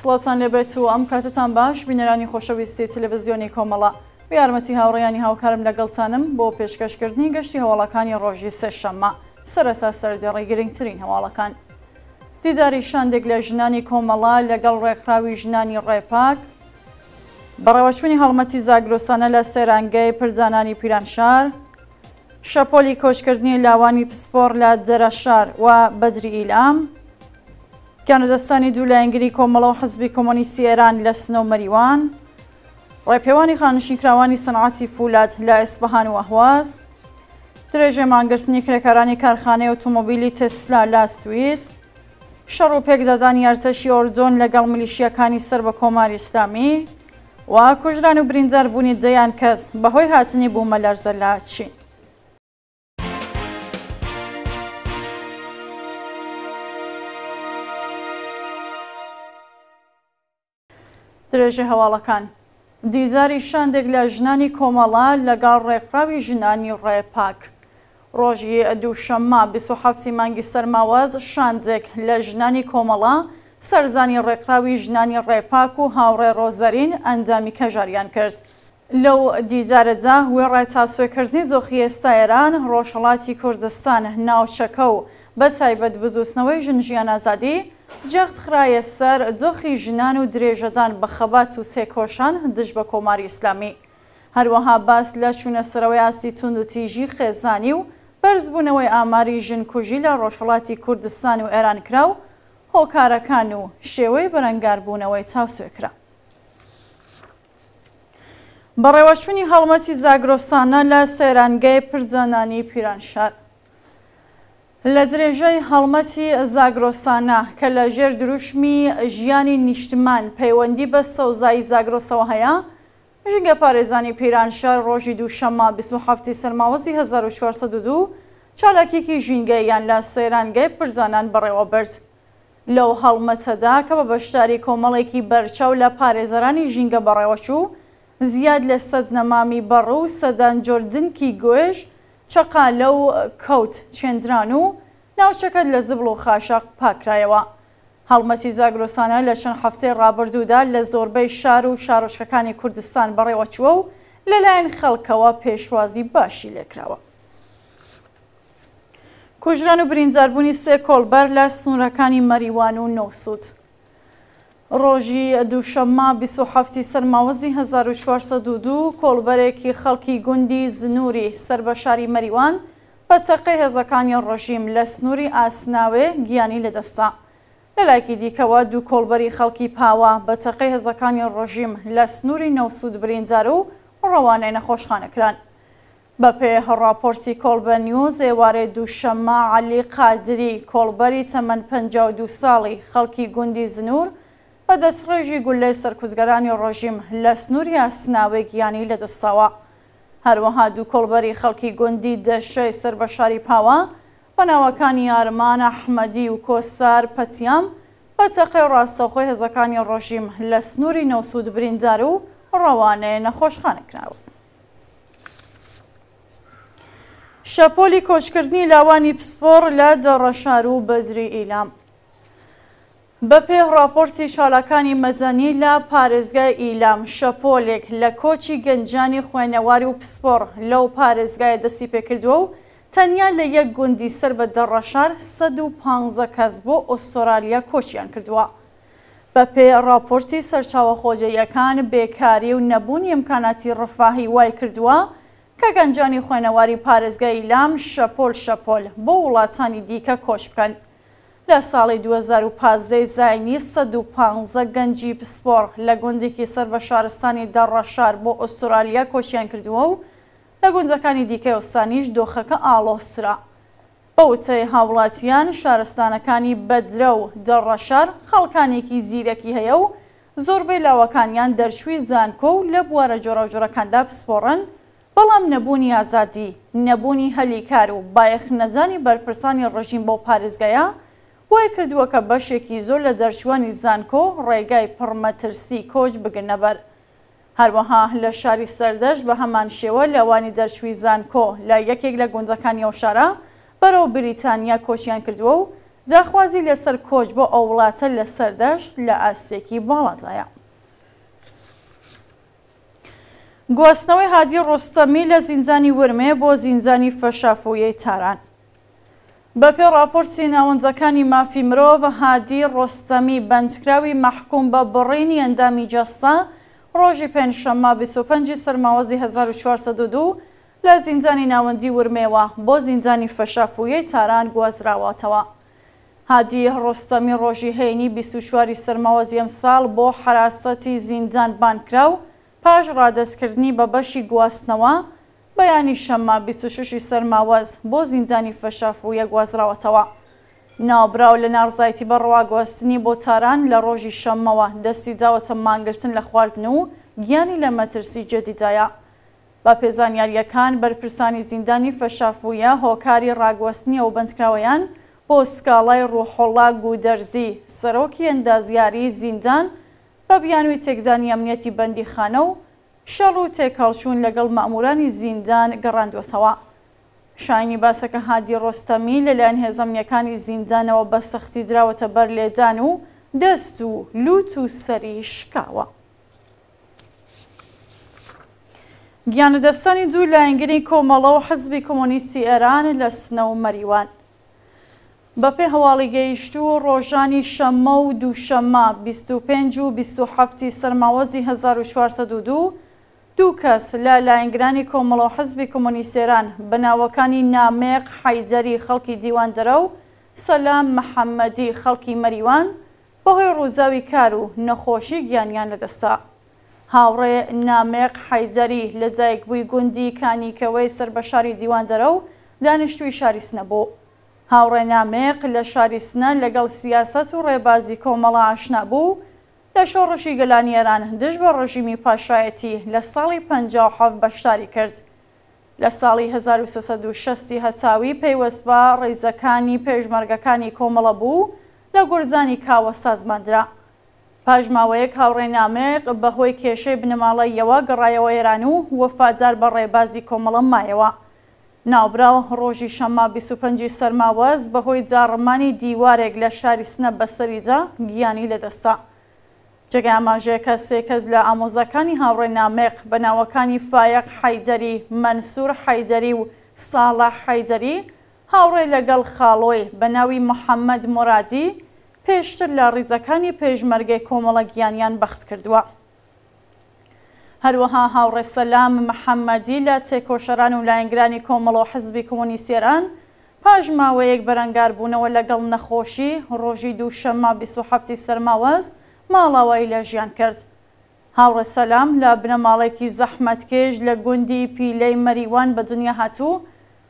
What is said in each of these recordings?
سڵاتان لێبێت و ئەم کاتتان باش بینەرانی خۆشەویستی تەلەڤیزیۆنی کۆمەڵە بە یارمەتی هاوڕێیانی هاوکارم لەگەڵتانم بۆ پێشکەشکردنی گەشتی هەواڵەکانی ڕۆژی سێشەممە سەرەتا سەردێڕی گرنگترین هەواڵەکان. دیداری شاندێک لە ژنانی کۆمەڵە لەگەڵ ڕێکخراوی ژنانی ڕێپاک، بەڕێوەچوونی هەڵمەتی زاگرۆسانە لە سێرانگەی پردانانی پیرانشار، شەپۆلی کۆچکردنی لاوانی پسپۆڕ لە دەرەشار و بەدری ئیلام، گیانەدەستانی دوولایەنگری کۆمەڵە و حزبی کۆمۆنیستی ئێران لە سنە و مەریوان، ڕێپێوانی خانشینکراوانی سەنعەتی فولاد لە ئیسپەهان و ئەهواز، درێژێ مانگرتنی کرێکارانی کارخانەی ئۆتۆمۆبیلی تسلا لە سوید، شەڕ و پێکدادانی ئەرتەشی ئۆردۆن لەگەڵ میلیشیەکانی سەر بە کۆماری ئیسلامی و کوژران و بریندار بوونی دەیان کەس بەهۆی هاتنی بوومە لەرزە لە چین. درێژە هەواڵەکان دیزاری شاندێک لە ژنانی کۆمەڵە لەگەڵ ڕێکخراوی ژنانی ڕێپاک. ڕۆژی دووشەممە 27 مانگی سەرماوەز شاندێک لە ژنانی کۆمەڵە سەرزانی ڕێکخراوی ژنانی ڕێپاک و هاوڕێ ڕۆزەرین ئەندامی کەژاریان کرد. لەو دیدارەدا وێ ڕێتاسوێکردنی جۆخی ئێستا ئێران ڕۆژهەڵاتی کوردستان ناوچەکە و بە تایبەت بزوستنەوەی ژن ئازادی جەخت خرایە سەر جۆخی ژنان و درێژەدان بە خەبات و تێکۆشان دژ بە کۆماری ئیسلامی. هەروەها باس لە چوونەسەرەوەی ئاستی توند و تیژی خێزانی و بەرزبوونەوەی ئاماری ژنکوژی لە ڕۆژهەڵاتی کوردستان و ئێران کرا و هۆکارەکان و شێوەی بەرەنگاربوونەوەی چاوسوێکرا. بەڕێوەچوونی هەڵمەتی زاگرۆسانە لە سەیرانگەی پردانانی پیرانشار. لە درێژەی هەڵمەتی زاگرۆسانە کە لە ژێر دروشمی ژیانی نیشتمان پەیوەندی بە سەوزایی زاگرۆسەوە هەیە، ژینگە پارێزانی پیرانشار ڕۆژی دووشەممە 27 سەرماوەزی 1402 چالاکێکی ژینگەیان لە سەیرانگەی پردانان بەڕێوە برد. لەو هەڵمەتەدا کە بە بەشداری کۆمەڵێکی بەرچاو لە پارێزەرانی ژینگە بەڕێوەچوو، زیاد لە سەدنەمامی بەڕوو و سەدان جۆردنکی گوێژ چەقالە و کەوت چێندران و ناوچەکەت لە زبڵ و خاشاق پاکرایەوە. هەڵمەتی زاگرۆسانە لە چەند هەفتەی ڕابردوودا لە زۆربەی شار و شارۆچکەکانی کوردستان بەڕێوەچووە و لەلایەن خەڵکەوە پێشوازی باشی لێکراوە. کوژران و برینداربوونی سێ کۆڵبەر لە سنوورەکانی مەریوان و نەوسوود. ڕۆژی دووشەممە 27 سەرماوەزی 1402 کۆڵبەرێکی خەڵکی گوندی زنووری سەر بە شاری مەریوان بە تەقەی هێزەکانی ڕۆژیم لە سنووری ئاسناوێ گیانی لەدەستا. لەلایەکی دیکەوە دوو کۆڵبەری خەڵکی پاوە بە تەقەی هێزەکانی ڕۆژیم لە سنووری نەوسوود بریندار و ڕەوانەی نەخۆشخانەکران. بەپێ راپۆرتی کۆڵبە نیوز ئێوارەی دووشەممە عەلی قادری کۆڵبەری تەمەن 52 ساڵی خەڵکی گوندی زنوور بە دەستڕێژی گولەی سەرکوزگەرانی ڕۆژیم لە سنووری ئاسناوێ گیانی لەدەستاوە. هەروەها دوو کۆڵبەری خەڵکی گوندی دەشەی سەر بە شاری پاوە بە ناوەکانی ئارمان ئەحمەدی و کۆسار پەتیام بە تەقەی ڕاستەوخۆی هێزەکانی ڕۆژیم لە سنووری نەوسوود بریندار و ڕەوانەیە نەخۆشخانەکراوە. شەپۆلی کۆچکردنی لاوانی پسپۆڕ لە دەڕەشار و بەدری ئیلام. بەپێ راپۆرتی شاڵەکانی مەدەنی لە پارێزگای ئیلام، شەپۆلێک لە کۆچی گەنجانی خوێنەواری و پسپۆڕ لەو پارێزگایە دەستی پێکردووە و تەنیا لە یەک گوندی سەر بە دەڕەشار 115 کەس بۆ ئوسترالیا کۆچیان کردووە. بەپێ راپۆرتی سەرچاوە خۆجەیەکان، بێکاری و نەبوونی ئیمکاناتی ڕەفاهی وای کردووە کە گەنجانی خوێنەواری پارێزگای ئیلام شەپۆل بۆ وڵاتانی دیکە کۆچ بکەن. لە ساڵی 2015 زاینی 115 گەنجی پسپۆڕ لە گوندێکی سەر بە شارستانی دەڕەشار بۆ ئوسترالیا کۆچیان کردووە و لە گوندەکانی دیکەی ئۆستانیش دۆخەکە ئاڵۆسرا. بە وتەی هاوڵاتیان، شارستانەکانی بەدرە و دەڕەشار خەڵکانێکی زیرەکی هەیە و زۆربەی لاوەکانیان دەرچووی زانکۆ و لە بوارە جۆرەجۆرەکاندا پسپۆڕن، بەڵام نەبوونی ئازادی، نەبوونی هەلیکار و بایەخنەجانی بەرپرسانی ڕژیم بۆ پارێزگایە وای کردووە کە بەشێکی زۆر لە دەرچوانی زانکۆ ڕێگای پڕمەترسی کۆچ بگرنە بەر. هەروەها لە شاری سەردەشت بە هەمان شێوە لەوانی دەرچووی زانکۆ لە یەکێک لە گوندەکانی ئەو شارە بەرەو بریتانیا کۆچیان کردووە و جاخوازی لەسەر کۆچ بۆ ئەو وڵاتە لە سەردەشت لە ئاسیەکی باڵادایە. گواستنەوەی هادی ڕۆستەمی لە زیندانی ورمێ بۆ زیندانی فەشافۆیەی تاران. بەپێ راپۆرتی ناوەندەکانی مافی مرۆڤ، هادی ڕۆستەمی بەندکراوی مەحکوم بە بڕینی ئەندامی جەستا ڕۆژی پێنجشەممە 25 سەرماوەزی 1402 لە زیندانی ناوەندی ورمێوە بۆ زیندانی فەشافۆیەی تاران گوازراوەتەوە. هادی ڕۆستەمی ڕۆژی هەینی 24 سەرماوەزی ئەم ساڵ بۆ حراسەتی زیندان بانکراو پاش ڕادەستکردنی بە بەشی گواستنەوە بەیانی شەممە 26 سەرماوەز بۆ زیندانی فەشافۆیە گوازراوەتەوە. ناوبراو لە ناڕزایەتی بەڕەوا گواستنی بۆ تاران لە ڕۆژی شەممەوە دەستی داوەتە مانگرتن لە خواردن و گیانی لە مەترسی جەدیدایە. بە پێزانیاریەکان بەرپرسانی زیندانی فەشافۆیە هۆکاری ڕاگواستنی ئەو بەندکراوەیان بۆ سکاڵای ڕوحوڵڵا گودەرزی سەرۆکی ئەندازیاری زیندان بە بیانووی تێکدانی ئەمنیەتی بەندیخانە و شەڕ و تێکەڵچوون لەگەڵ مەئمورانی زیندان گەڕاندوێتەوە. شایانی باسەکە هادی ڕۆستەمی لەلایەن هێزەمنیەکانی زیندانەوە بە سەختی دراوەتە بەر لێدان و دەست و لوت و سەری شکاوە. گیانەدەستانی دوو لایەنگری کۆمەڵە و حزبی کۆمۆنیستی ئێران لە سنە و مەریوان. بەپێ هەواڵی گەیشتوو ڕۆژانی شەممە و دووشەممە 25 و 27 سەرماوەزی 1402 دوو کەس لە لایەنگرانی کۆمەڵە و حزبی کۆمۆنیستی ئێران بە ناوەکانی نامێق حەیدەری خەڵکی دیواندەرە و سەلام محەممەدی خەڵکی مەریوان بەهۆی ڕووزاوی کار و نەخۆشی گیانیان لەدەستا. هاوڕێ نامێق حەیدەری لە جایەکبووی گوندی کانیکەوەی سەر بە شاری دیواندەرە و دانیشتووی شاری سنە بوو. هاوڕێ نامێق لە شاری سنە لەگەڵ سیاست و ڕێبازی کۆمەڵە ئاشنا بوو لە شۆڕشی گەلانی ئێران دژ بە ڕژیمی پاشایەتی لە ساڵی 57 بەشداری کرد. لە ساڵی 1360 هەتاوی پەیوەست بە ڕێزەکانی پێشمەرگەکانی کۆمەڵە بوو لە گورزانی کاوە سازماندرا. پاژماوەیەک هاوڕێ نامێق بەهۆی کێشەی بنەماڵەیەوە گەڕایەوە ئێران و وەفادار بە ڕێبازی کۆمەڵە مایەوە. ناوبراو ڕۆژی شەممە 25 سەرماوەز بەهۆی جاڕمانی دیوارێک لە شاری سنە بەسەریجا گیانی لەدەستا. جێگای ئاماژەیەکە سێ کەس لە ئامۆزەکانی هاوڕێ نامێق بە ناوەکانی فایەق حەیدەری، مەنسوور حەیدەری و ساڵح حەیدەری هاوڕێ لەگەڵ خاڵۆی بە ناوی محەممەد مورادی پێشتر لە ڕیزەکانی پێشمەرگەی کۆمەڵە گیانیان بەخت کردووە. هەروەها هاوڕێ سەلام محەممەدی لە تێکۆشەران و لایەنگرانی کۆمەڵە و حزبی کۆمۆنیستی ئێران پاش ماوەیەک بەرەنگار بوونەوە لەگەڵ نەخۆشی ڕۆژی دووشەممە 27 سەرماوەز ماڵاوایی لە ژیان کرد. هاوڕێ سەلام لە بنەماڵێکی زەحمەتکێش لە گوندی پیلەی مەریوان بە دنیا هاتوو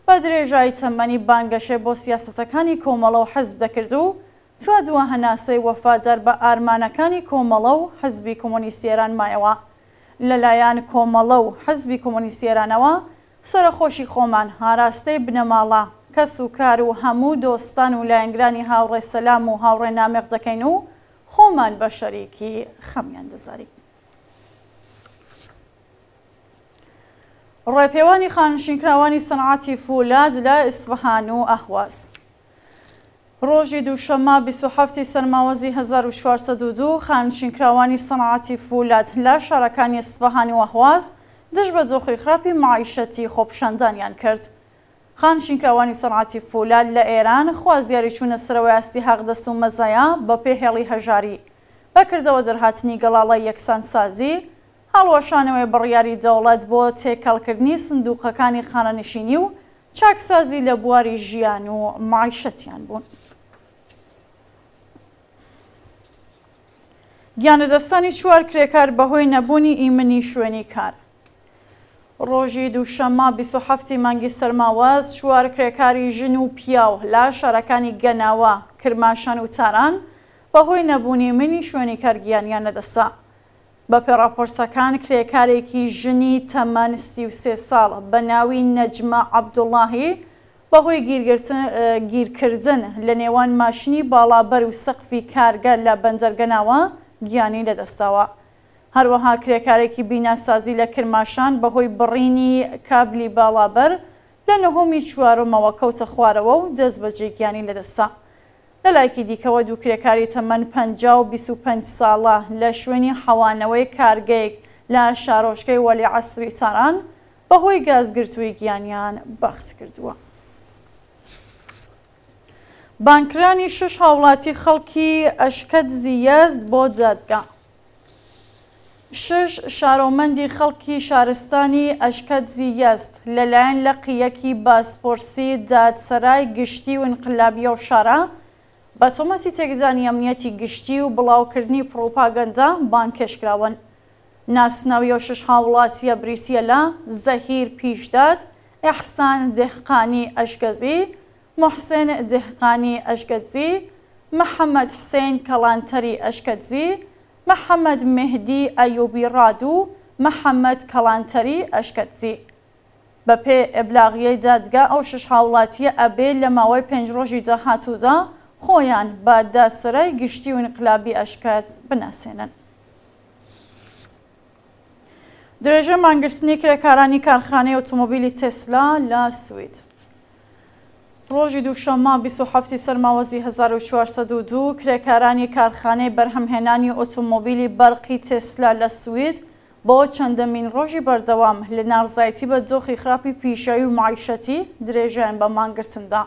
بە درێژایی تەمەنی بانگەشێ بۆ سیاسەتەکانی کۆمەڵە و حزب دەکرد و چوە دووە هەناسەی وەفادار بە ئارمانەکانی کۆمەڵە و حزبی کۆمۆنیستی ئێران مایەوە. لەلایەن کۆمەڵە و حزبی کۆمۆنیستی ئێرانەوە سەرخۆشی خۆمان هاراستەی بنەماڵە کەس و کار و هەموو دۆستان و لایەنگرانی هاوڕێ سەلام و هاوڕێ نامێق دەکەین و خۆمان بە شەریکی خەمیان دەزاری. ڕێپێوانی خانشینکراوانی سەنعاتی فولاد لە ئیسفەهان و ئەهواز. ڕۆژی دووشەممە 27 سەرماوەزی 1402 خانشینکراوانی سەنعاتی فولاد لە شارەکانی ئیسفەهان و ئەهواز دژ بە دۆخی خراپی معیشەتی خۆپیشاندانیان کرد. خانشینکراوانی سەنعاتی فولاد لە ئێران خوازیاری چوونە سەرەوەی ئاستی حەقدەست و مەزایە بە پێهێڵی هەژاری بەکردەوە دەرهاتنی گەڵاڵە یەکسانسازی هەڵوەشانەوەی بڕیاری دەوڵەت بۆ تێکەڵکردنی سندوقەکانی خانەنشینی و چاکسازی لە بواری ژیان و معیشەتیان بوون. گیانەدەستانی چوار کرێکار بەهۆی نەبوونی ئیمنی شوێنی کار. ڕۆژی دووشەممە 27 مانگی سەرماوەز چوار کرێکاری ژن و پیاو لە شارەکانی گەناوە، کرماشان و تاران بەهۆی نەبوونی ئیمنی شوێنی کار گیانیان لەدەستا. بە پێڕاپۆرسەکان کرێکارێکی ژنی تەمەن 33 ساڵ بە ناوی نەجمە عەبدوڵڵاهی بەهۆی گیرکردن لە نێوان ماشینی باڵابەر و سەقفی کارگەر لە بەندەرگەناوە گیانی لەدەستاوە. هەروەها کرێکارێکی بیناسازی لە کرماشان بەهۆی بڕینی کابلی باڵابەر لە نەهۆمی چوارمەوە کەوتە خوارەوە و دەست بەجێ گیانی لەدەستا. لەلایەکی دیکەوە دوو کرێکاری تەمەن 50 و 25 ساڵە لە شوێنی حەوانەوەی کارگەیەک لە شارۆچکەی وەلی عەسری تاران بەهۆی گازگرتووی گیانیان بەخت کردووە. بانکرانی 6 هاوڵاتی خەڵکی ئەشکەتزی یەزد بۆ جادگا. 6 شارۆمەندی خەڵکی شارستانی ئەشکەتزی یەزد لەلایەن لەقیەکی باسپۆرسی دادسەرای گشتی و ئینقلابیە و شارە بە تۆمەتی تێکزانی ئەمنیەتی گشتی و بڵاوکردنی پرۆپاگەندا بانکێشکراون. ناسناوی و 6 هاوڵاتیە بریتیە لە زەهیر پیشداد، ئێحسان دهقانی ئەشکەزی، محسن دهقانی ئەشکەتزی، محەممەد حسێن کەڵانتەری ئەشکەتزی، محەممەد مهدی ئەیوبی ڕاد و محەممەد کەڵانتەری ئەشکەتزی. بەپێ ئەبلاغیەی دادگا ئەو 6 هاوڵاتیە ئەبێ لە ماوەی 5 ڕۆژی داهاتوودا خۆیان بە دادسەرای گشتی و ئینقلابی ئەشکەت بناسێنن. درێژە مانگرتنی کرێکارانی کارخانەی ئۆتۆمۆبیلی تێسلا لە سوید. ڕۆژی دووشەممە 27 سەرماوەزی 1402 کرێکارانی کارخانەی بەرهەمهێنانی ئۆتۆمۆبیلی بەرقی تێسلا لە سوید بۆ چەندەمین ڕۆژی بەردەوام لە ناڕزایەتی بە دۆخی خراپی پیشەوی و معیشەتی درێژیان بە مانگرتندا.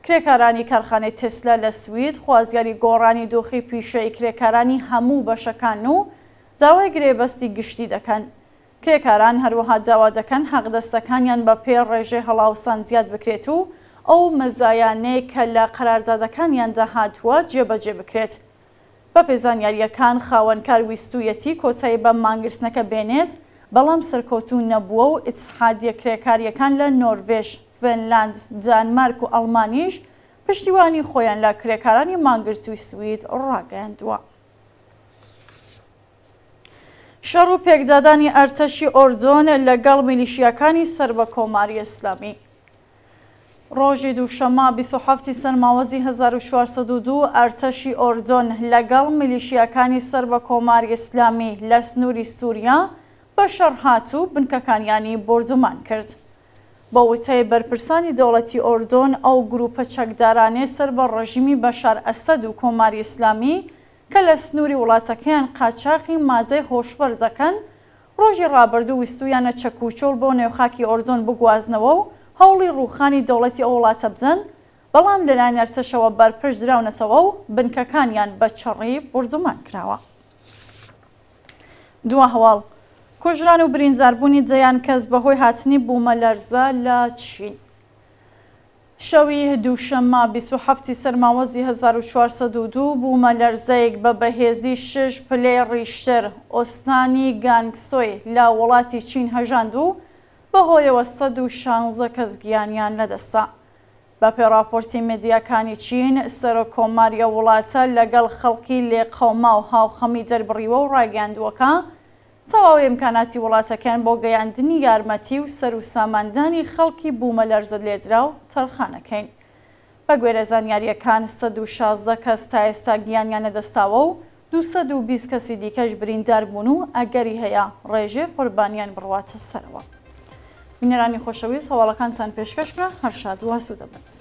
کرێکارانی کارخانەی تێسلا لە سوید خوازیاری گۆڕانی دۆخی پیشەوی کرێکارانی هەموو بەشەکان و داوای گرێبەستی گشتی دەکەن. کرێکاران هەروەها داوا دەکەن حەقدەستەکانیان بە پێ ڕێژەی هەڵاوسان زیاد بکرێت و ئەو مەزایانەی کە لە قەراردادەکانیاندا هاتووە جێبەجێ بکرێت. بە پێزانیاریەکان خاوەنکار ویستویەتی کۆتایی بە مانگرتنەکە بێنێت، بەڵام سەرکەوتوو نەبووە و ئیتحادیە کرێکاریەکان لە نۆروێژ، فینلاند، دانمارک و ئەڵمانیش پشتیوانی خۆیان لە کرێکارانی مانگرتووی سوید ڕاگەیاندووە. شەڕ و پێکدادانی ئەرتەشی ئۆردۆن لەگەڵ میلیشیاکانی سەر بە کۆماری ئیسلامی. ڕۆژی دووشەممە 27 سەرماوەزی 1402 ئەرتەشی ئۆردۆن لەگەڵ میلیشیاکانی سەر بە کۆماری ئیسلامی لە سنووری سووریا بە شەڕ هاتوو بنکەکانیانی بردومان کرد. بە وتەی بەرپرسانی دەوڵەتی ئۆردۆن ئەو گروپە چەکدارانەی سەر بە ڕەژیمی بەشار ئەسەد و کۆماری ئیسلامی کە لە سنووری وڵاتەکەیان قاچاقی مادەی هۆشبەر دەکەن، ڕۆژی ڕابردوو ویستویانە چەکوچۆڵ بۆ نێوخاکی ئۆردۆن بگوازنەوە و هەوڵی ڕووخانی دەوڵەتی ئەو وڵاتە بدەن، بەڵام لەلایەن ئەرتەشەوە بەرپرس دراونەتەوە و بنکەکانیان بە چڕی بردومان کراوە. دووە هەواڵ کوژران و برینزاربوونی دەیان کەس بەهۆی هاتنی بوومەلەرزە لە چین. شەوی دووشەممە 27 سەرماوەزی 1402 بوومەلەرزەیەک بە بەهێزی 6 پلەی ڕیشتر ئۆستانی گانگسۆی لە وڵاتی چین هەژاند و بەهۆیەوە 116 کەس گیانیان لەدەستا. بە پێڕاپۆرتی مێدیاکانی چین سەرۆکۆماریە وڵاتە لەگەڵ خەڵکی لێقەوما و هاوخەمی دەربڕیوە و ڕاگەاندووەکە تەواوی ئیمکاناتی وڵاتەکان بۆ گەیاندنی یارمەتی و سەر و ساماندانی خەڵکی بوومەلەرزە لێدرا و تەرخانەکەین. بە گوێرە زانیاریەکان 116 کەس تا ئێستا گیانیان لەدەستاوە و 220 کەسی دیکەش بریندار بوون و ئەگەری هەیە ڕێژێ قوربانیان بڕواتە سەرەوە. بینەرانی خۆشەویست هەواڵەکانتان پێشکەشکرا، هەر شاد و ئاسوودە بن.